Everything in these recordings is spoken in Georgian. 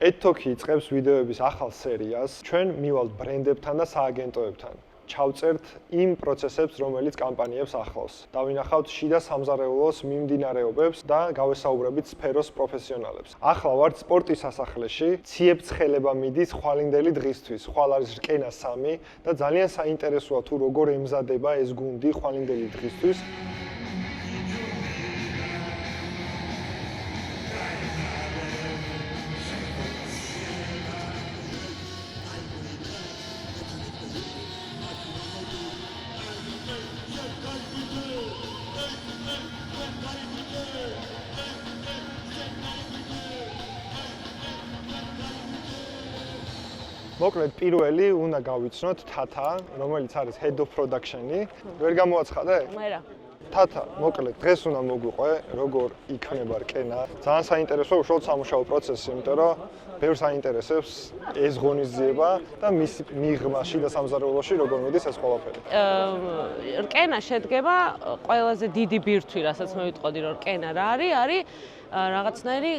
ეთოქი იწყებს ვიდეოების ახალ სერიას. ჩვენ მივალთ ბრენდებთან და სააგენტოებთან. ჩავწერთ იმ პროცესებს, რომელიც კამპანიებს ახლავს. დავინახავთ შიდა სამზარეულოს მიმდინარეობებს და გავესაუბრებით სფეროს პროფესიონალებს. ახლა ვართ სპორტის სასახლეში, ციებ-ცხელება მიდის ხვალინდელი დღისთვის. ხვალ არის რკენა 3 და ძალიან საინტერესოა თუ როგორ ემზადება ეს გუნდი ხვალინდელი დღისთვის. მოკლედ პირველი უნდა გავიცნოთ თათა, რომელიც არის head of production-ი. ვერ გამოაცხადე? მერა. თათა, მოკლედ დღეს უნდა მოგვიყვე, როგორ იქნება რკენა. ძალიან საინტერესოა უშუალოდ სამუშაო პროცესი, იმიტომ რომ ბევრს აინტერესებს ეს ღონისძიება და მის მიღმაში და სამზარეულოში როგორ მიდის ეს ყველაფერი. რკენა შედგება ყველაზე დიდი ბირთვი, რასაც მე ვიტყოდი, რომ რკენა რა არის რაღაცნაირი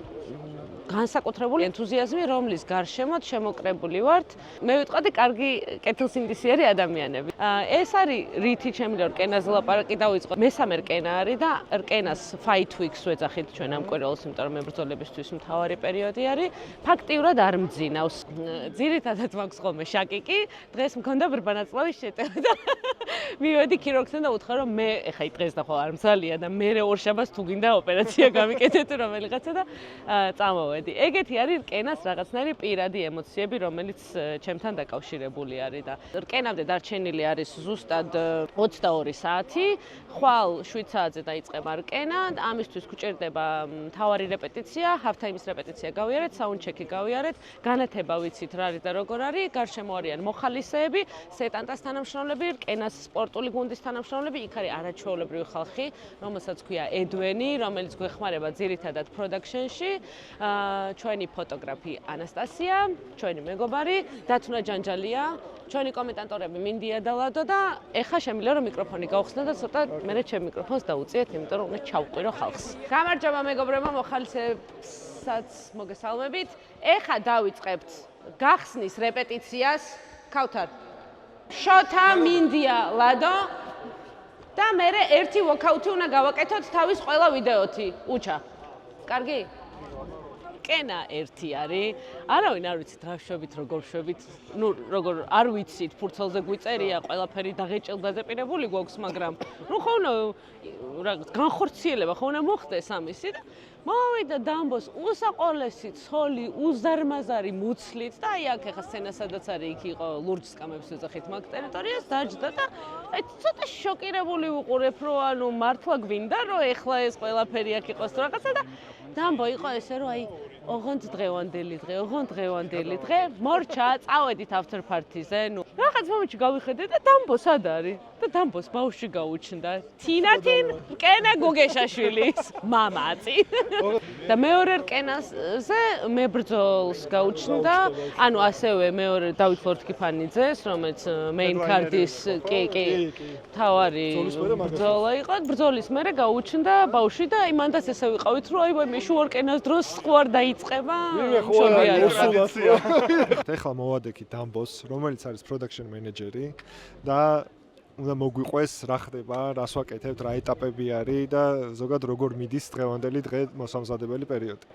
განსაკუთრებული ენთუზიაზმი, რომლის გარშემოთ შემოკრებული ვართ. მე ვიტყოდი, კარგი კეთილსინდისიერი ადამიანები. ეს არის რითი ჩემი რკენაზე ლაპარაკი დავიწყო. მესამე რკენა არის და რკენას Fight Weeks ვეძახით ჩვენ ამ კვირაულს, იმიტომ რომ მებრძოლებისთვის მთავარი პერიოდი არის. ფაქტიურად არ მძინავს. ძირითადად მაქვს ხოლმე შაკიკი, დღეს მქონდა ბრბანაწლავის შეტევა და მივედი ქირურგთან და უთხრა, რომ მე ეხა დღეს და ხო არ მზალია და მე ორშაბათს თუ გინდა ოპერაცია გამიკეთეთ რომელიღაცა და წამოვედი. ეგეთი არის რკენას რაღაცნაირი პირადი ემოციები, რომელიც ჩემთან დაკავშირებული არის და რკენამდე დარჩენილი არის ზუსტად 22 საათი. ხვალ 7 საათზე დაიწყება რკენა, ამისთვის გვჭირდება მთავარი რეპეტიცია, half-time-ის რეპეტიცია გავიარეთ, sound-check-ი გავიარეთ, განათება ვიცით რა არის და როგორ არის, გარშემო არიან მოხალისეები, სეტანტას თანამშრომლები, რკენას სპორტული გუნდის თანამშრომლები, იქ არის არაჩვეულებრივი ხალხი, რომელსაც ქვია ედვენი, რომელიც გვეხმარება ძირითადად production-ში. ჩვენი ფოტოგრაფი ანასტასია, ჩვენი მეგობარი, დათუნა ჯანჯალია, ჩვენი კომენტატორები მინდია და ლადო და ეხა შემიძლია რომ მიკროფონი გავხსნო და ცოტა მერე ჩემ მიკროფონს დავუწიეთ, იმიტომ რომ უნდა ჩავყვირო ხალხს. გამარჯობა მეგობრებო, მოხალისეებსაც მოგესალმებით. ეხა დავიწყებთ გახსნის რეპეტიციას. ქავთარ. შოთა, მინდია, ლადო და მერე ერთი ვოკაუთი უნდა გავაკეთოთ თავის ყველა ვიდეოთი. უჩა. კარგი? რკენა ერთი არის. არავინ არ ვიცით რა შვებით, როგორ შვებით. ნუ როგორ არ ვიცით, ფურცელზე გვიწერია, ყველაფერი დაღეჭილ დაზეპირებული გვაქვს, მაგრამ ნუ ხოლმე რაღაც განხორციელება ხოლმე მოხდეს ამისი და მოვიდა დამბოს უსაყოლესი ცოლი, უზარმაზარი მუცლით და აი აქ ახლა სცენა სადაც არის, იქ იყო ლურჯ სკამებს ვეძახით მაგ ტერიტორიას დაჯდა და აი ცოტა შოკირებული ვუყურებ, რომ ანუ მართლა გვინდა, რომ ეხლა ეს ყველაფერი აქ იყოს რაღაცა და დამბო იყო ესე რომ აი ოღონდ დღევანდელი დღე მორჩა წავედით after party-ზე ნუ რაღაც მომენტში გავიხედე და დამბო სად არის და დამბოს ბავშვი გაუჩნდა თინათინ რკენა გუგეშაშვილის მამაცი და მეორე რკენაზე მებრძოლს გაუჩნდა ანუ ასევე მეორე დავით ლორთქიფანიძეს რომელიც main card-ის კი თავარი ბრძოლა იყო ბრძოლის მერე გაუჩნდა ბავშვი და იმანდაც ესე ვიყავით რომ აი მე შუა რკენას დროს ხوار დაიწყება ეხლა მოვადექი დამბოს რომელიც არის production manager-ი და უნდა მოგვიყვეს რა ხდება, რას ვაკეთებთ, რა ეტაპები არის და ზოგადად როგორ მიდის დღევანდელი დღე მოსამზადებელი პერიოდი.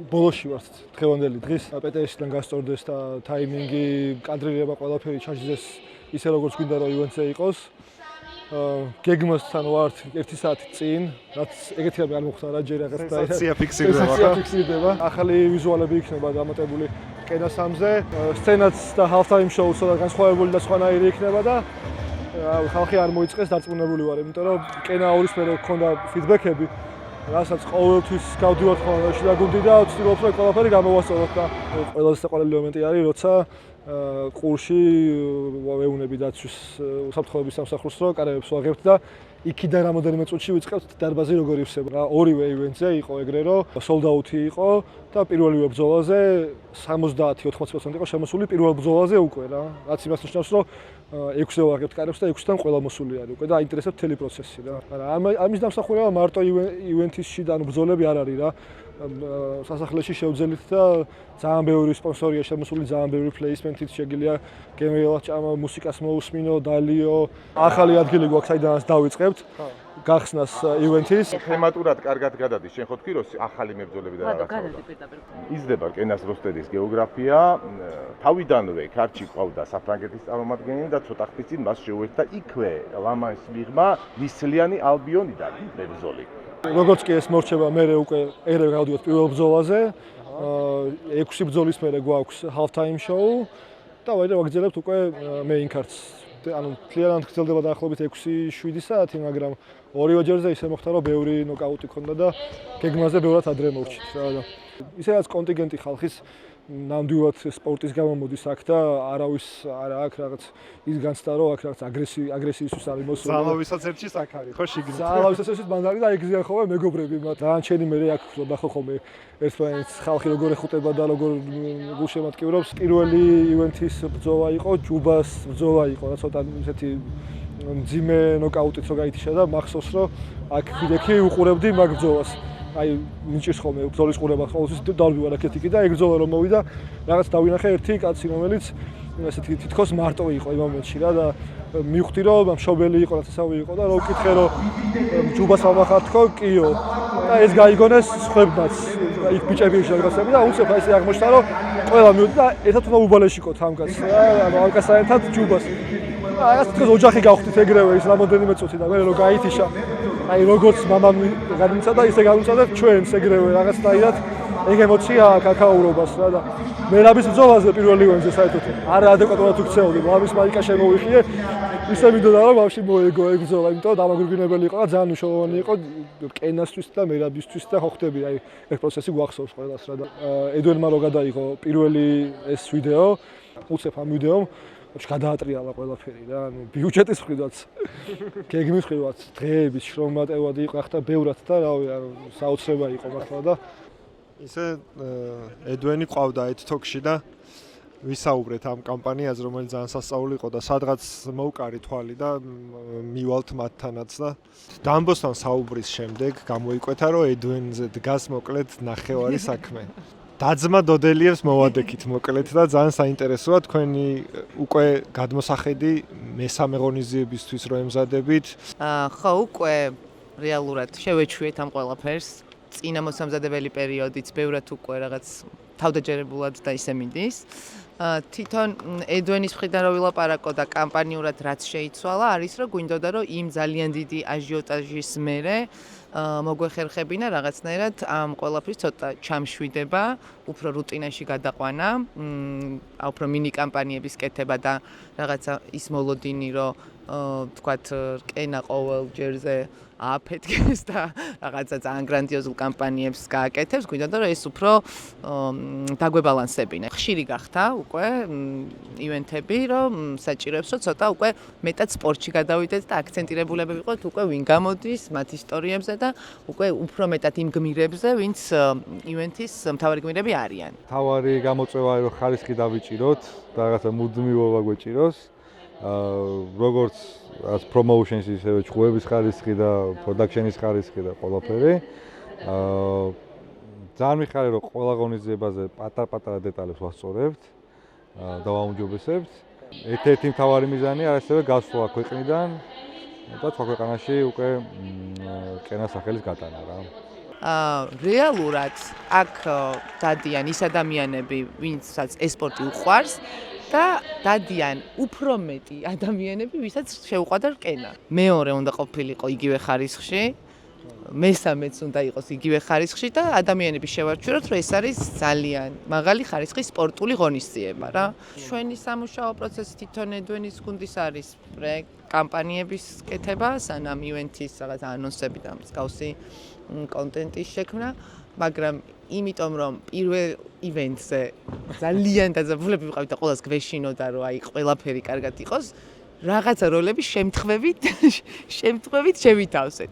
ბოლოში ვართ დღევანდელი დღის პეტეშიდან გასწორდეს და ტაიმინგი, კადრირება ყველაფერი ჩაჯდეს ისე როგორც გვინდა რომ ივენტზე იყოს. გეგმასთან ვართ 1 საათი წინ, რაც ეგეთი არ მოხდა რა ჯერ რაღაც და სენსაცია ფიქსირდება. ახალი ვიზუალები იქნება დამატებული რკენა 3-ზე, სცენაც და half time show-ს და განსხვავებული და სხვანაირი იქნება და ხალხი არ მოიწყეს დარწმუნებული ვარ, იმიტომ რომ რკენა 2-ის მერე გქონდა ფიდბექები, რასაც ყოველთვის გავდივართ ხოლმე შიდა გუნდი და ვცდილობ რომ ყველაფერი გამოვასწოროთ და ყველაზე საყვარელი მომენტი არის, როცა ყურში ვეუნები დაცვის უსაფრთხოების სამსახურს რო კარებებს ვაღებთ და იქიდან რამოდენიმე წუთში ვიწყებთ დარბაზი როგორ ივსება. რა ორივე ივენტზე იყო ეგრე რომ sold out-ი იყო და პირველივე ბრძოლაზე 70-80% იყო შემოსული პირველ ბრძოლაზე უკვე რა. რაც იმას ნიშნავს რომ 6-ზე ვაღებთ კარებს და 6-დან ყველა მოსული არის უკვე და აინტერესებს მთელი პროცესი რა. მაგრამ ამის დამსახურება მარტო ივენტის შიდა ანუ ბრძოლები არ არის რა. სასახლეში შევძელით და ძალიან ბევრი სპონსორია შემოსული, ძალიან ბევრი პლეისმენტით შეგიძლია გემრიელად ჭამა, მუსიკას მოусმინო, დალიო. ახალი ადგილი გვაქვს, საიდანაც დავიწყებთ. გახსნას ივენთის. თემატურად კარგად გადადის, შენ ხო თქვი რომ ახალი მებრძოლები და რაღაცა. იზრდება კენას როსტერის გეოგრაფია. თავიდანვე ქართლში ყავდა საფრანგეთის წარმომადგენელი და ცოტა ხნის წინ მას შეუერთდა იქვე ლამანის მიღმა ნისლიანი ალბიონიდან მებრძოლი. როგორც კი ეს მორჩება, მე უკვე ერე გავდივართ პირველ ბრძოლაზე. 6 ბრძოლის მერე გვაქვს half time show და ვაგრძელებთ უკვე main cards. ანუ მთლიანად გრძელდება დაახლოებით 6-7 საათი, მაგრამ ორივე ჯერზე ისე მოხდა, რომ ბევრი ნოკაუტი ქონდა და გეგმაზე ბევრად ადრე მოვჭით რა და ისედაც კონტინგენტი ხალხის ნამდვილად სპორტის გამო მოდის აქ და არავის არა აქ რაღაც ის განცდა რომ აქ რაღაც აგრესიისთვის არის მოსული. ზალავისაც ერთში აქ არის, ხო შიგნით. ზალავისაც ერთში ბანძარი და ეგზიან ხოლმე მეგობრები, მაგრამ დანარჩენი მე აქ ნახო ხოლმე ერთმანეთს ხალხი როგორ ეხუტება და როგორ გულშემატკივრობს. პირველი ივენთის ბრძოლა იყო, ჯუბას ბრძოლა იყო, რა ცოტა ისეთი მძიმე ნოკაუტით რო გაითიშა და მახსოვს რომ აქ ხიდექი უყურებდი მაგ ბრძოლას. აი მინჭის ხოლმე ბრძოლის ყურება ყოველთვის დავდივარ აქეთიკი და ეგ ბრძოლა რომ მოვიდა რაღაც დავინახე ერთი კაცი რომელიც ესეთი თითქოს მარტო იყო იმ მომენტში რა და მივხვდი რომ მშობელი იყო რაც ესავი იყო და რო ვკითხე რომ ჯუბას ამახართქო კიო და ეს გაიგონეს სხვებმაც იქ ბიჭები შეგვასები და უცებ აი ესე აღმოჩნდა რომ ყველა მივხვდი და ერთად უნდა უბალეშიკოთ ამ კაცს რა ამ კაცთან ერთად ჯუბას რაღაც თქოს ოჯახი გავხდით ეგრევე ის რამოდენიმე წუთი და მე რო გაითიშა აი როგორც მამამ გადმიცა და ისე გამიწოდეთ ჩვენს ეგრევე რაღაცნაირად ეგ ემოცია კაკაურობას რა და მერაბის ბრძოლაზე პირველი ვენზე საერთოდ არა ადეკვატურად უქცეოდი მამის მაიკა შემოვიხიე ისე მინდოდა რომ ბავშვი მოეგო ეგ ბრძოლა იმიტომ რომ დამაგრგინებელი იყო და ძალიან მნიშვნელოვანი იყო კენასთვის და მერაბისთვის და ხო ხდები აი ეს პროცესი გვახსოვს ყველას რა და ედვენმა რო გადაიღო პირველი ეს ვიდეო უცებ ამ ვიდეომ გადაატრიალა ყველაფერი რა, ანუ ბიუჯეტის მხრიდაც, გეგმის მხრიდაც, დღეების შრომატევადი იყო ახლა ბევრად და რავი, ანუ საოცრება იყო მართლა და ისე ედვენი ყავდა այդ თოქში და ვისაუბრეთ ამ კამპანიაზე, რომელიც ძალიან სასწაული იყო და სადღაც მოვკარი თვალი და მივალთ მათთანაც და დამბოსთან საუბრის შემდეგ გამოიკვეთა, რომ ედვენზე დგას მოკლედ ნახევარი საქმე. დაძმა დოდელიევს მოვადექით მოკლედ და ძალიან საინტერესოა თქვენი უკვე გადმოსახედი მესამე ღონისძიებისთვის რო ემზადებით. ხო, უკვე რეალურად შევეჩვიეთ ამ ყველაფერს. წინა მოსამზადებელი პერიოდიც ბევრად უკვე რაღაც თავდაჯერებულად და ისე მიდის. თვითონ ედვენის მხრიდან რო ვილაპარაკო და კამპანიურად რაც შეიცვალა, არის რომ გვინდოდა რომ იმ ძალიან დიდი აჟიოტაჟის მერე მოგვეხერხებინა რაღაცნაირად ამ ყველაფრის ცოტა ჩამშვიდება, უფრო რუტინაში გადაყვანა, უფრო მინი კამპანიების კეთება და რაღაცა ის მოლოდინი, რომ თქვათ რკენა ყოველ ჯერზე ააფეთქეს და რაღაცა ძალიან გრანდიოზულ კამპანიებს გააკეთებს, გვინდოდა რომ ეს უფრო დაგვებალანსებინა. ხშირი გახდა უკვე ივენთები, რომ საჭიროებს რომ ცოტა უკვე მეტად სპორტში გადავიდეთ და აქცენტირებულები ვიყოთ უკვე ვინ გამოდის მათ ისტორიებზე და უკვე უფრო მეტად იმ გმირებზე, ვინც ივენთის მთავარი გმირები არიან. თავარი გამოწვევა რომ ხარისხი დავიჭიროთ და რაღაცა მუდმივობა გვეჭიროს. როგორც პრომოუშენის ისევე ჭუების ხარისხი და პროდაქშენის ხარისხი და ყველაფერი. ძალიან მიხარია რომ ყველა ღონისძიებაზე პატარ-პატარა დეტალებს ვასწორებთ და ვაუმჯობესებთ. ერთ-ერთი მთავარი მიზანი არის ასევე გასვლა ქვეყნიდან და სხვა ქვეყანაში უკვე კენას სახელის გატანა რა. რეალურად აქ დადიან ის ადამიანები, ვინცაც ეს სპორტი უყვარს და დადიან უფრო მეტი ადამიანები, ვისაც შეუყვარდა რკენა. მეორე უნდა ყოფილიყო იგივე ხარისხში, მესამეც უნდა იყოს იგივე ხარისხში და ადამიანები შევარჩიოთ, რომ ეს არის ძალიან მაღალი ხარისხის სპორტული ღონისძიება რა. ჩვენი სამუშაო პროცესი თვითონ ედვენის გუნდის არის კამპანიების კეთება, სანამ ივენთის რაღაც ანონსები და მსგავსი კონტენტის შექმნა, მაგრამ იმიტომ რომ პირველ ივენთზე ძალიან დაძაბულები ვიყავით და ყველას გვეშინოდა რომ აი ყველაფერი კარგად იყოს, რაღაცა როლები შემთხვევით შევითავსეთ.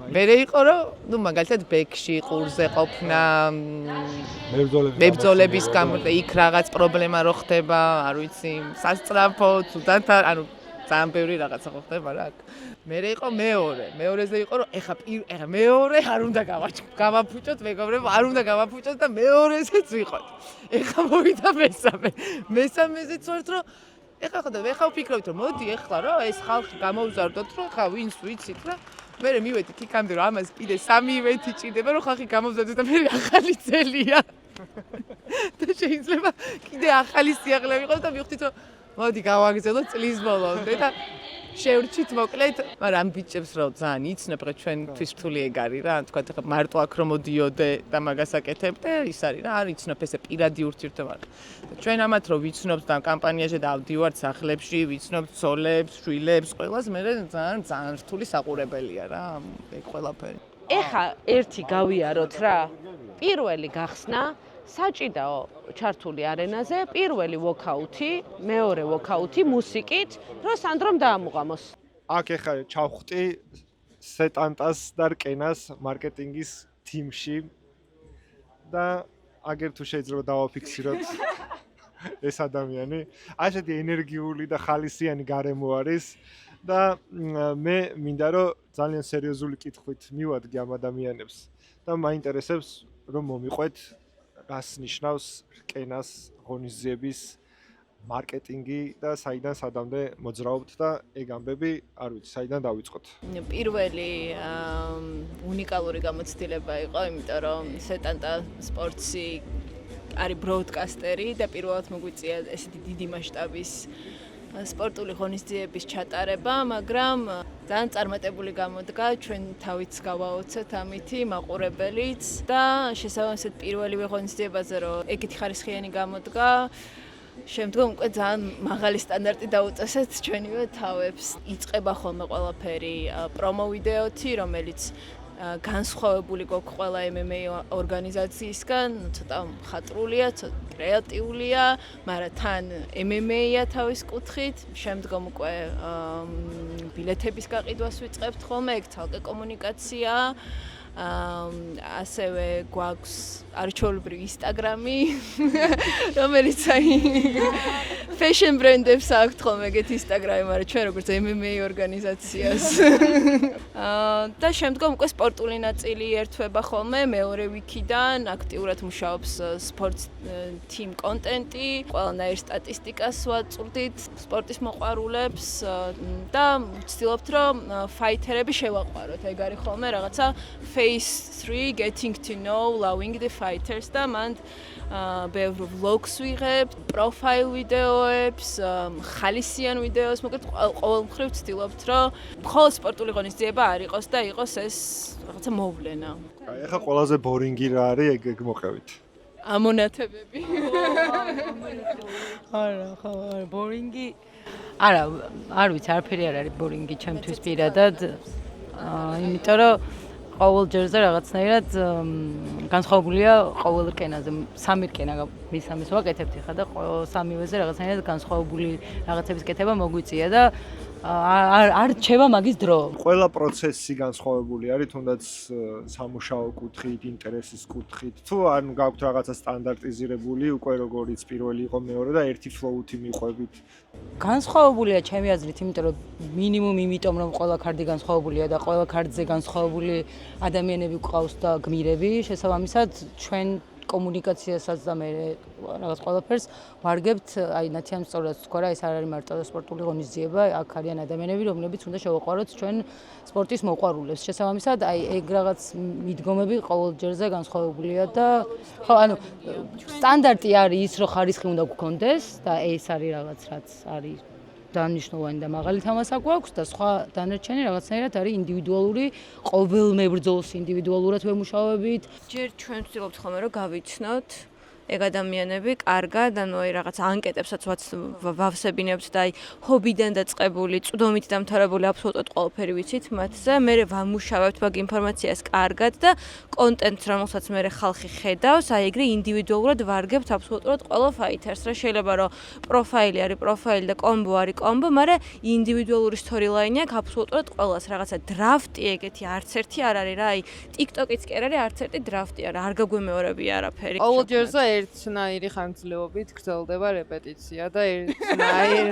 მერე იყო რომ ნუ მაგალითად ბექში ყურზე ყოფნა, მებრძოლების გამო იქ რაღაც პრობლემა რო ხდება, არ ვიცი, სასწრაფო, თუდათ ანუ ძალიან ბევრი რაღაცა ხო ხდება რა. მე იყო მეორეზე იყო რომ ეხა მეორე არ უნდა გავაფუჭოთ მეგობრებო, არ უნდა გავაფუჭოთ და მეორეზეც ვიყოთ. ეხა მოვიდა მესამეზეც ვართ რომ ეხლა ხა ვფიქრობთ რომ მოდი ეხლა რა ეს ხალხი გამოვზარდოთ რომ ხა ვინც ვიცით რა მე მივედით იქამდე რომ ამას კიდე 3 ივენთი ჭირდება რომ ხალხი გამოვზარდოს და მე ახალი წელია და შეიძლება კიდე ახალი სიახლე ვიყოს და მივხვდით რომ მოდი გავაგზავნოთ წლის ბოლომდე და შევრჩით მოკლედ, მაგრამ ამ ბიჭებს რა ძალიან იცნობ, რა ჩვენთვის რთული ეგ არის რა, თქვა მარტო აქ რომ მოდიოდე და მაგას აკეთებდე, ის არის რა, არ იცნობ ესე პირადი ურთიერთობა. ჩვენ ამათ რომ ვიცნობთ და კამპანიაში დავდივართ სახლებში, ვიცნობთ ცოლებს, შვილებს, ყველას მე ძალიან რთული საყურებელია რა, ეგ ყველაფერი. ეხა ერთი გავიაროთ რა. პირველი გახსნა საჭიდაო ჩართული არენაზე, პირველი ვოქაუთი, მეორე ვოქაუთი მუსიკით, რომ სანდრომ დაამუღამოს. აქ ეხა ჩავხვდი სეტანტას და რკენას მარკეტინგის თიმში და აგერ თუ შეიძლება დავაფიქსიროთ ეს ადამიანი, ასეთი ენერგიული და ხალისიანი გარემო არის და მე მინდა რომ ძალიან სერიოზული კითხვით მივადგე ამ ადამიანებს და მაინტერესებს რომ მომიყვეთ რას ნიშნავს რკენას ღონისძიების მარკეტინგი და საიდან სადამდე მოძრაობთ და ეგ ამბები არ ვიცი საიდან დავიწყოთ. პირველი უნიკალური გამოცდილება იყო, იმიტომ რომ სეტანტა სპორტსი არის ბროდკასტერი და პირველად მოგვიწია ესეთი დიდი მასშტაბის სპორტული ღონისძიების ჩატარება, მაგრამ ძალიან წარმატებული გამოდგა, ჩვენ თავიც გავაოცეთ ამითი მაყურებელიც და შესაბამისად პირველივე ღონისძიებაზე რომ ეგეთი ხარისხიანი გამოდგა, შემდგომ უკვე ძალიან მაღალი სტანდარტი დაუწესეთ ჩვენივე თავებს. იწყება ხოლმე ყველაფერი პრომო ვიდეოთი, რომელიც განსხვავებული გვაქვს ყველა MMA ორგანიზაციისგან, ცოტა მხატვრულია, ცოტა კრეატიულია, მაგრამ თან MMA-ია თავის კუთხით, შემდგომ უკვე ბილეთების გაყიდვას ვიწყებთ ხოლმე, ეგ ცალკე კომუნიკაციაა. ასევე გვაქვს არჩეულებრივი ინსტაგრამი, რომელიც აი fashion brand-ებს აქვთ ხოლმე ეგეთი ინსტაგრამი, მაგრამ ჩვენ როგორც MMA ორგანიზაციას. და შემდგომ უკვე სპორტული ნაწილი ერთვება ხოლმე მეორე ვიკიდან, აქტიურად მუშაობს სპორტს team კონტენტი, ყველანაირ სტატისტიკას ვაწვდით სპორტის მოყვარულებს და ვცდილობთ რომ ფაითერები შევაყვაროთ. ეგ არის ხოლმე რაღაცა Phase 3 getting to know loving the fighters და მან ბევრ vlogs ვიღებთ, პროფაილ ვიდეოებს, ხალისიან ვიდეოს, მოკლედ ყოველ მხრივ ვცდილობთ რომ მხოლოდ სპორტული ღონისძიება არ იყოს და იყოს ეს რაღაცა მოვლენა. ეხა ყველაზე ბორინგი რა არის ეგ მოყევით. ამონათებები. არა, ხო, ბორინგი. არა, არ ვიცი, არაფერი არ არის ბორინგი ჩემთვის პირადად. იმიტომ რომ ყოველ ჯერზე რაღაცნაირად განსხვავებულია ყოველ რკენაზე. 3 რკენა მისამეს ვაკეთებთ ხა და სამივეზე რაღაცნაირად განსხვავებული რაღაცების კეთება მოგვიწია და არ რჩება მაგის დრო. ყველა პროცესი განსხვავებული არის, თუნდაც სამუშაო კუთხით, ინტერესის კუთხით. თუ არ გაქვთ რაღაცა სტანდარტიზირებული, უკვე როგორიც პირველი იყო მეორე და ერთი ფლოუთი მიყვებით. განსხვავებულია ჩემი აზრით, იმიტომ რომ მინიმუმ იმიტომ რომ ყველა ქარდი განსხვავებულია და ყველა ქარდზე განსხვავებული ადამიანები გვყავს და გმირები, შესაბამისად ჩვენ კომუნიკაციასაც და მე რაღაც ყველაფერს ვარგებთ, აი ნათიამ სწორად თქვა რა, ეს არ არის მარტო სპორტული ღონისძიება, აქ არიან ადამიანები, რომლებიც უნდა შევაყვაროთ ჩვენ სპორტის მოყვარულებს. შესაბამისად, აი ეგ რაღაც მიდგომები ყოველ ჯერზე განსხვავებულია და ხო, ანუ სტანდარტი არის ის, რომ ხარისხი უნდა გქონდეს და ეს არის რაღაც რაც არის დანიშნულოვანი და მაღალი თამასა გვაქვს და სხვა დანარჩენი რაღაცნაირად არის ინდივიდუალური, ყოველ მებრძოლს ინდივიდუალურად ვემუშავებით. ჯერ ჩვენ ვცდილობთ ხოლმე რომ გავიცნოთ ეგ ადამიანები კარგად, ანუ აი რაღაც ანკეტებსაც ვავსებინებთ და აი ჰობიდან დაწყებული, წვდომით დამთავრებული აბსოლუტურად ყველაფერი ვიცით მათზე. მე ვამუშავებთ მაგ ინფორმაციას კარგად და კონტენტს, რომელსაც მე ხალხი ხედავს, აი ეგრე ინდივიდუალურად ვარგებთ აბსოლუტურად ყველა ფაითერს. რა შეიძლება რომ პროფაილი არის პროფაილი და კომბო არის კომბო, მაგრამ ინდივიდუალური სტორილაინი აქვს აბსოლუტურად ყველას. რაღაცა დრაფტი ეგეთი არც ერთი არ არის რა, აი TikTok-იც კი არ არის არც ერთი დრაფტი არა, არ გაგვემეორებია არაფერი. ყოველ ჯერზე ერთნაირი ხანგრძლივობით გრძელდება რეპეტიცია და ერთნაირ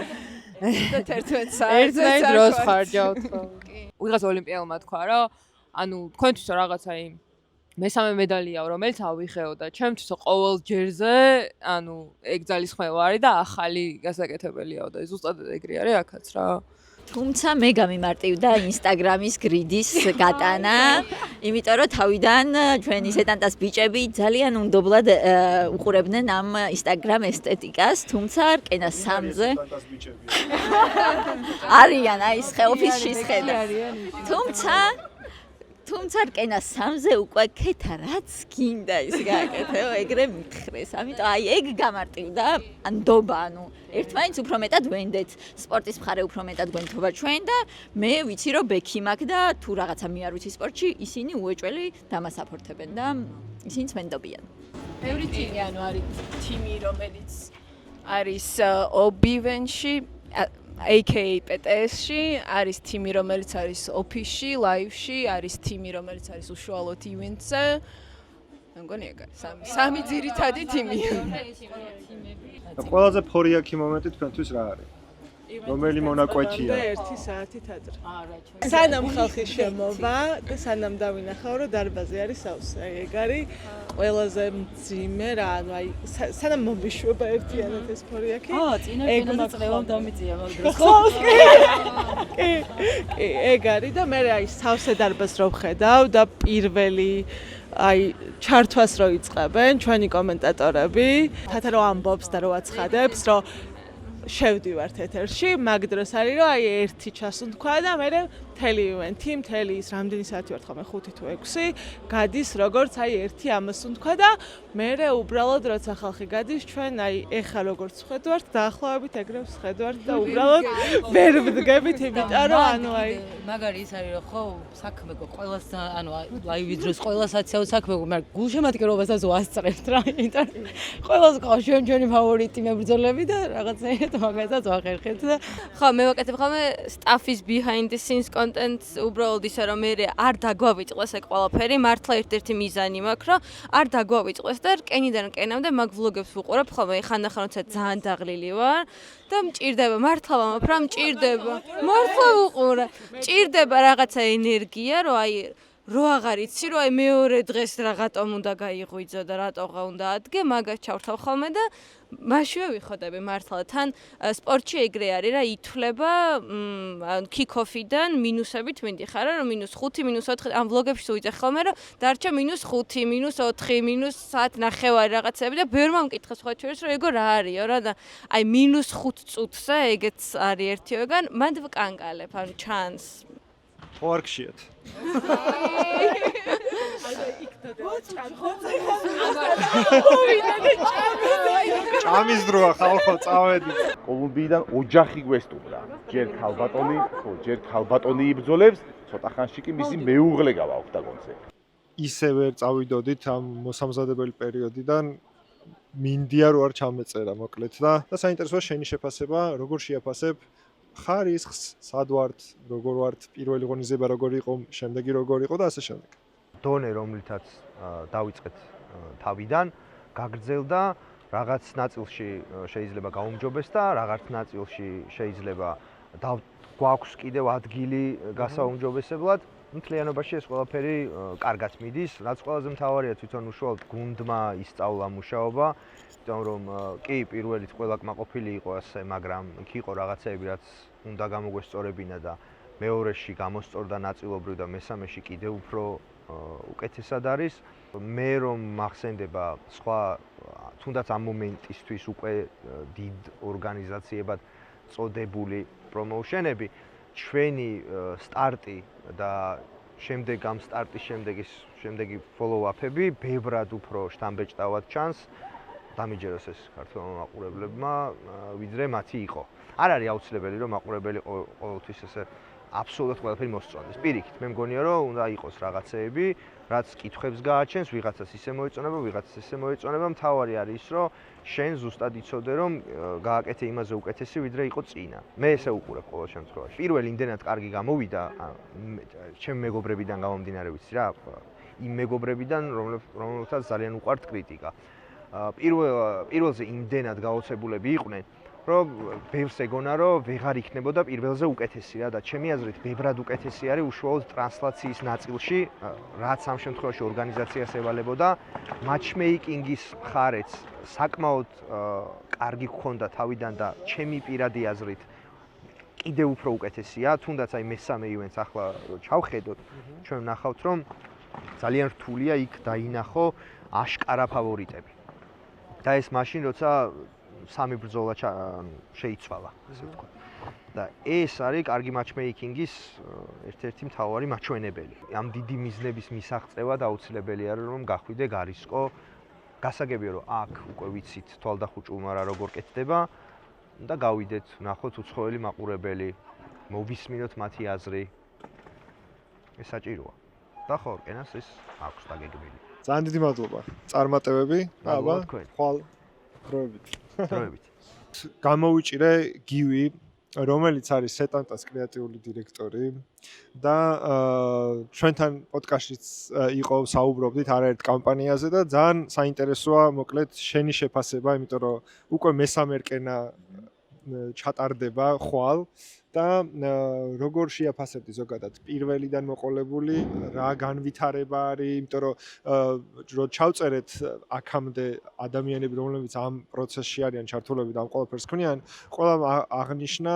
11 საათს ერთმანეთს დროს ხარჯავთ ხო. ვიღაც ოლიმპიელმა თქვა რა, ანუ თქვენთვის რაღაცა იმ მესამე მედალიაო, რომელიც ავიღეო და ჩემთვის ყოველ ჯერზე, ანუ ეგ ძალისხმევა არის და ახალი გასაკეთებელიაო და ზუსტად ეგრე არის აქაც რა. თუმცა მე გამიმარტივდა ინსტაგრამის გრიდის გატანა, იმიტომ რომ თავიდან ჩვენი სეტანტას ბიჭები ძალიან უნდობლად უყურებდნენ ამ ინსტაგრამ ესთეტიკას, თუმცა რკენას სამზე არიან, აი ეს ხეოფისში შეხედა. თუმცა რკენას სამზე უკვე ქეთა რაც გინდა ის გააკეთო, ეგრე მითხრეს. ამიტომ აი ეგ გამარტივდა, ნდობა, ანუ ერთმანეთს უფრო მეტად ვენდეთ. სპორტის მხარე უფრო მეტად გვენთობა ჩვენ და მე ვიცი რომ ბექი მაქვს და თუ რაღაცა მე არ ვიცი სპორტში, ისინი უეჭველი დამასაპორტებენ და ისინიც ვენდობიან. ბევრი თიმი ანუ არის თიმი რომელიც არის ობივენში AKA PTS-ში, არის თიმი რომელიც არის ოფისში, ლაივში, არის თიმი რომელიც არის უშუალოდ ივენტზე. მე მგონი ეგ არის სამი ძირითადი თიმია. ყველაზე ფორიაქი მომენტი თქვენთვის რა არის? რომელი მონაკვეთია? 1 საათით ადრე. სანამ ხალხი შემოვა და სანამ დავინახავ რომ დარბაზი არის სავსე. ეგ არის ყველაზე მძიმე რა, ანუ აი სანამ მომიშვება ერთიანად ეს ფორიაქი. წინა კინოზე წლევამ დამიწია მაგრამ ხო. კი, ეგ არის და მე აი სავსე დარბაზს რო ვხედავ და პირველი აი ჩართვას რო იწყებენ ჩვენი კომენტატორები, თათა რო ამბობს და რო აცხადებს, რომ შევდივართ ეთერში, მაგ დროს არის რომ აი ერთი ჩასუნთქვა და მე მთელი ივენთი, მთელი ის რამდენი საათი ვართ ხოლმე 5 თუ 6 გადის როგორც აი ერთი ამასუნთქვა და მე უბრალოდ როცა ხალხი გადის ჩვენ აი ეხა როგორც ვხედავთ დაახლოებით ეგრე ვხედავთ და უბრალოდ ვერ ვდგებით იმიტომ რომ ანუ აი მაგარი ის არის რომ ხო საქმე ყოველას ანუ ლაივის დროს ყოველას აცავ საქმე მაგრამ გულშემატკივრობასაც ვასწრებთ რა იმიტომ ყოველას ყავს ჩვენი ფავორიტი მებრძოლები და რაღაცა მაგასაც ვახერხეთ და ხო მე ვაკეთებ ხოლმე სტაფის behind the scenes content უბრალოდ ისე რომ მე არ დაგვავიწყდეს ეგ ყველაფერი მართლა ერთ-ერთი მიზანი მაქვს რომ არ დაგვავიწყდეს და რკენიდან რკენამდე მაგ ვლოგებს ვუყურებ ხოლმე ხანდახან როცა ძალიან დაღლილი ვარ და მჭირდება მართლა ვამაყრა მჭირდება მართლა ვუყურე მჭირდება რაღაცა ენერგია რომ აი რო აღარ იცი რომ აი მეორე დღეს რაღაცომ უნდა გაიღვიძო და რატოღა უნდა ადგე მაგას ჩავრთავ ხოლმე და მაშინვე ვიხოდები მართლა თან სპორტში ეგრე არის რა ითვლება kick-off-დან მინუსებით მიდიხარ რომ -5 -4 ამ ვლოგებში ვიძახ ხოლმე რომ დარჩა -5 -4 საათ ნახევარი რაღაცები და ბევრმა მკითხეს სხვა ჩვენს რომ ეგო რა არისო რა და აი -5 წუთზე ეგეც არის ერთიოგან მანდ ვკანკალებ ანუ ჩანს ხო არ გშიათ ჭამის დროა ხალხო წავედი კოლუმბიიდან ოჯახი გვესტუმრა ჯერ ქალბატონი ხო ჯერ ქალბატონი იბრძოლებს ცოტა ხანში კი მისი მეუღლე გავა ოქტაგონზე ისევე წავიდოდით ამ მოსამზადებელი პერიოდიდან მინდია რო არ ჩამეწერა მოკლედ და საინტერესოა შენი შეფასება როგორ შეაფასებ ხარისხს სად ვართ როგორ ვართ პირველი ღონისძიება როგორ იყო შემდეგი როგორ იყო და ასე შემდეგ დონე რომლითაც დავიწყეთ თავიდან გაგრძელდა რაღაც ნაწილში შეიძლება გაუმჯობეს და რაღაც ნაწილში შეიძლება გვაქვს კიდევ ადგილი გასაუმჯობესებლად მთლიანობაში ეს ყველაფერი კარგად მიდის რაც ყველაზე მთავარია თვითონ უშუალოდ გუნდმა ისწავლა მუშაობა იმიტომ რომ კი პირველით ყველა კმაყოფილი იყო ასე მაგრამ კი იყო რაღაცეები რაც უნდა გამოგვესწორებინა და მეორეში გამოსწორდა ნაწილობრივ და მესამეში კიდევ უფრო უკეთესად არის მე რომ მახსენდება სხვა თუნდაც ამ მომენტისთვის უკვე დიდ ორგანიზაციებად წოდებული პრომოუშენები ჩვენი სტარტი და შემდეგ ამ სტარტის შემდეგი follow-up-ები ბევრად უფრო შთამბეჭდავად ჩანს დამიჯეროს ეს ქართველმა მაყურებლებმა ვიდრე მათი იყო არ არის აუცილებელი რომ მაყურებელი ყოველთვის ესე აბსოლუტურად ყველაფერი მოსწონდეს. პირიქით, მე მგონია რომ უნდა იყოს რაღაცეები, რაც კითხვებს გააჩენს, ვიღაცას ისე მოეწონება, ვიღაცას ისე მოეწონება, მთავარი არის ის, რომ შენ ზუსტად იცოდე, რომ გააკეთე იმაზე უკეთესი, ვიდრე იყო წინა. მე ესე უყურებ ყოველ შემთხვევაში. პირველი იმდენად კარგი გამოვიდა, ჩემ მეგობრებიდან გამომდინარე ვიცი რა, იმ მეგობრებიდან, რომლებსაც ძალიან უყვართ კრიტიკა. პირველზე იმდენად გაოცებულები იყვნენ, რომ ბევრს ეგონა რომ ვეღარ იქნებოდა პირველზე უკეთესი რა და ჩემი აზრით ბევრად უკეთესი არის უშუალოდ ტრანსლაციის ნაწილში, რაც ამ შემთხვევაში ორგანიზაციას ევალებოდა, матчмეიკინგის მხარეც საკმაოდ კარგი გქონდა თავიდან და ჩემი პირადი აზრით კიდევ უფრო უკეთესია, თუნდაც აი მესამე ივენტს ახლა ჩავხედოთ, ჩვენ ვნახავთ რომ ძალიან რთულია იქ დაინახო აშკარა ფავორიტები. და ეს მაშინ როცა სამი ბრძოლა შეიცვალა, ასე ვთქვათ. და ეს არის კარგი матчმეიკინგის ერთ-ერთი მთავარი მაჩვენებელი. ამ დიდი მიზნების მისაღწევად აუცილებელი არის რომ გახვიდე გარისკო. გასაგებია რომ აქ უკვე ვიცით თვალდახუჭულმა რა როგორ კეთდება და გავიდეთ, ნახოთ უცხოელი მაყურებელი, მოვისმინოთ მათი აზრი. ეს საჭიროა. და ხო, კენას ეს აქვს დაგეგმილი. ძალიან დიდი მადლობა. წარმატებები. აბა, ხვალ დროებით. დროებით. გამოვიჭირე გივი, რომელიც არის სეტანტას კრეატიული დირექტორი და ჩვენთან პოდკასტშიც იყო საუბრობდით არაერთ კამპანიაზე და ძალიან საინტერესოა მოკლედ შენი შეფასება, იმიტომ რომ უკვე მესამე რკენა ჩატარდება ხვალ და როგორ შეაფასებდი ზოგადად პირველიდან მოყოლებული რა განვითარება არის, იმიტომ რომ ჩავწერეთ აქამდე ადამიანები რომლებიც ამ პროცესში არიან ჩართულები და ამ ყველაფერს ქმნიან, ყველამ აღნიშნა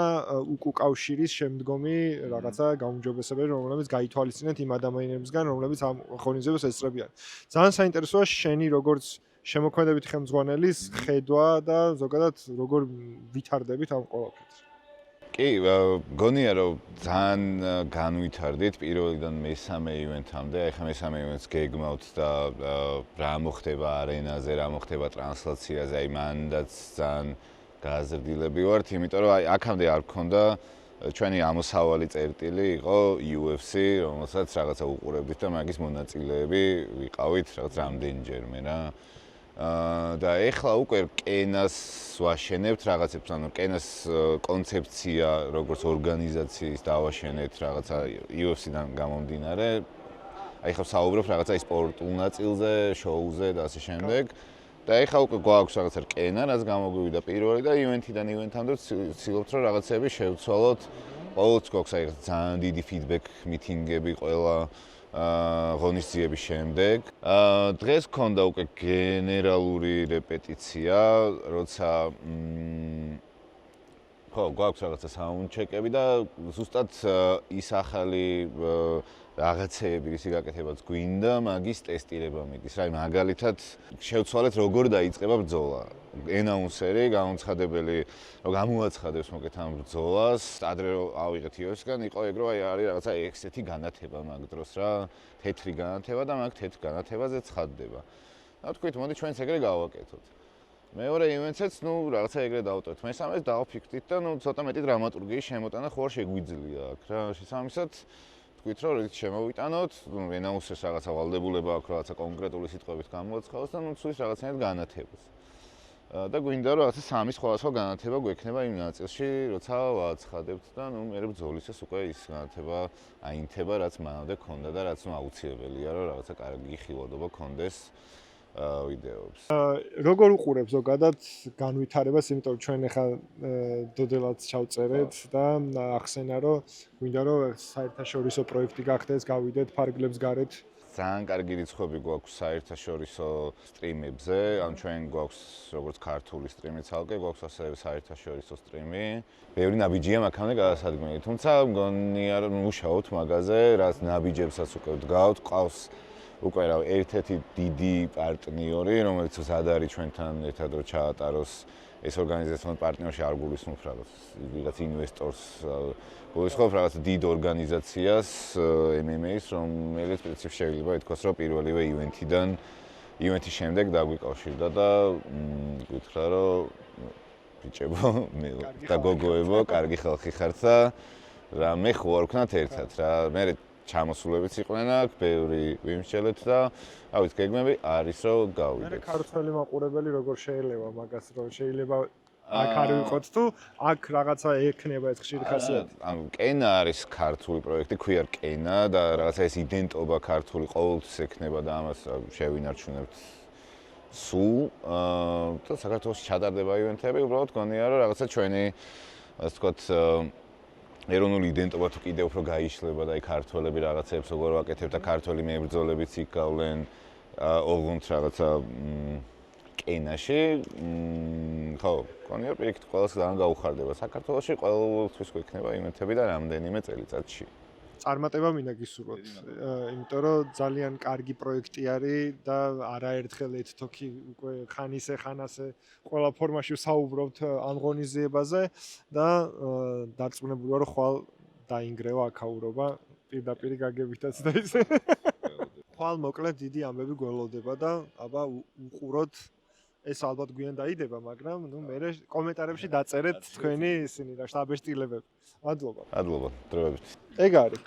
უკავშირის შემდგომი რაღაცა გაუმჯობესებები, რომლებიც გაითვალისწინეთ იმ ადამიანებისგან, რომლებიც ამ ღონისძიებას ესწრებიან. ძალიან საინტერესოა შენი როგორც შემოქმედებითი ხელმძღვანელის ხედვა და ზოგადად როგორ ვითარდებით ამ ყველაფერს. კი, გონია რომ ძალიან განვითარდით პირველიდან მესამე ივენთამდე, აი ხა მესამე ივენთს გეგმავთ და რა მოხდება არენაზე, რა მოხდება ტრანსლაციაზე, აი მანდაც ძალიან გააზრდილები ვართ, იმიტომ რომ აი აქამდე არ გქონდა ჩვენი ამოსავალი წერტილი იყო UFC, რომელსაც რაღაცა უყურებდით და მაგის მონაწილეები ვიყავით რაღაც რამდენჯერმე რა. და ეხლა უკვე კენას ვაშენებთ რაღაცებს, ანუ კენას კონცეფცია როგორც ორგანიზაციის დავაშენეთ რაღაცა UFC-დან გამომდინარე. აი ხა საუბრობ რაღაცა სპორტულ ნაწილზე, შოუზე და ასე შემდეგ. და ეხლა უკვე გვაქვს რაღაცა კენა, რაც გამოგვივიდა პირველი და ივენთიდან ივენთამდე ვცდილობთ რომ რაღაცები შევცვალოთ. ყოველთვის გვაქვს აი ძალიან დიდი ფიდბექ მიტინგები ყველა ღონისძიების შემდეგ. დღეს გქონდა უკვე გენერალური რეპეტიცია, როცა ხო, გვაქვს რაღაცა საუნდჩეკები და ზუსტად ის ახალი რაღაცეები, ისი გაკეთებაც გვინდა, მაგის ტესტირება მიდის. რა, მაგალითად, შევცვალეთ როგორ დაიწყება ბრძოლა. ენაუნსერი, გამოცხადებელი, რომ გამოაცხადებს მოკეთ ამ ბრძოლას, ადრე რომ ავიღეთ UFC-გან, იყო ეგ რომ აი არის რაღაცა ესეთი განათება მაგ დროს რა, თეთრი განათება და მაგ თეთრ განათებაზე ცხადდება. და თქვით, მოდი ჩვენც ეგრე გავაკეთოთ. მეორე ივენთსაც, რაღაცა ეგრე დავტოვეთ. მესამეს დავფიქრდით და ცოტა მეტი დრამატურგიის შემოტანა ხო არ შეგვიძლია აქ რა. შესაბამისად თქვით რომ რით შემოვიტანოთ, ენაუნსერს რაღაცა ვალდებულება აქვს რაღაცა კონკრეტული სიტყვებით გამოაცხადოს და ცუის რაღაცნაირად განათებას. და გვინდა რომ რაღაცა სამი სხვადასხვა განათება გვექნება იმ ნაწილში, როცა ვაცხადებთ და მე ბრძოლისას უკვე ის განათება აინთება, რაც მანამდე ქონდა და რაც აუცილებელია რომ რაღაცა კარგი ხილვადობა ქონდეს ვიდეოებს. როგორ უყურებ ზოგადად განვითარებას, იმიტომ რომ ჩვენ ახლა დოდელაც ჩავწერეთ და ახსენა რომ გვინდა რომ საერთაშორისო პროექტი გახდეს, გავიდეთ ფარგლებს გარეთ. ძალიან კარგი რიცხვები გვაქვს საერთაშორისო სტრიმებზე, ან ჩვენ გვაქვს როგორც ქართული სტრიმი ცალკე, გვაქვს ასევე საერთაშორისო სტრიმი. ბევრი ნაბიჯია აქამდე გადასადგმელი, თუმცა მგონია რომ მუშაობთ მაგაზე, რაც ნაბიჯებსაც უკვე ვდგავთ, ყავს უკვე რა ერთ-ერთი დიდი პარტნიორი, რომელიც მზად არის ჩვენთან ერთად რომ ჩაატაროს ეს ორგანიზაცია პარტნიორში არ გულისხმობ რაღაც ვიღაც ინვესტორს გულისხმობ რაღაც დიდ ორგანიზაციას MMA-ს, რომელიც პრინციპში შეიძლება ითქვას, რომ პირველივე ივენთის შემდეგ დაგვიკავშირდა და გითხრა რომ ბიჭებო, და გოგოებო, კარგი ხალხი ხართ და რა მე ხო არ ვქნათ ერთად რა. მე ჩამოსულებიც იყვნენ აქ, ბევრი ვიმსჯელეთ და ავით გეგმები არის რომ გავიდეთ. მე ქართველი მაყურებელი როგორ შეიძლება მაგას რომ შეიძლება აქ არ ვიყოთ თუ აქ რაღაცა ექნება ეს ხშირი ხასიათი. ანუ კენა არის ქართული პროექტი, ქვია კენა და რაღაცა ეს იდენტობა ქართული ყოველთვის ექნება და ამას შევინარჩუნებთ სულ და საქართველოს ჩატარდება ივენთები, უბრალოდ გონია რომ რაღაცა ჩვენი ასე ვთქვათ ეროვნული იდენტობა თუ კიდევ უფრო გაიშლება და აი ქართველები რაღაცებს როგორ ვაკეთებ და ქართველი მებრძოლებიც იქ გავლენ ოღონდ რაღაცა კენაში ხო გონია პროექტი ყველას ძალიან გაუხარდება საქართველოში ყოველთვის გვექნება ივენთები და რამდენიმე წელიწადში წარმატება მინდა გისურვოთ, იმიტომ რომ ძალიან კარგი პროექტი არის და არაერთხელ ეთთოქი უკვე ხანისე ხანასე ყველა ფორმაში ვსაუბრობთ ამ ღონისძიებაზე და დარწმუნებული ვარ, რომ ხვალ დაინგრევა აქაურობა პირდაპირ გაგებითაც და ისე. ხვალ მოკლედ დიდი ამბები გველოდება და აბა უყუროთ ეს ალბათ გვიან დაიდება, მაგრამ ნუ მე კომენტარებში დაწერეთ თქვენი ისინი რა შტაბეშტილებები. მადლობა. მადლობა. დროებით. ეგ არის.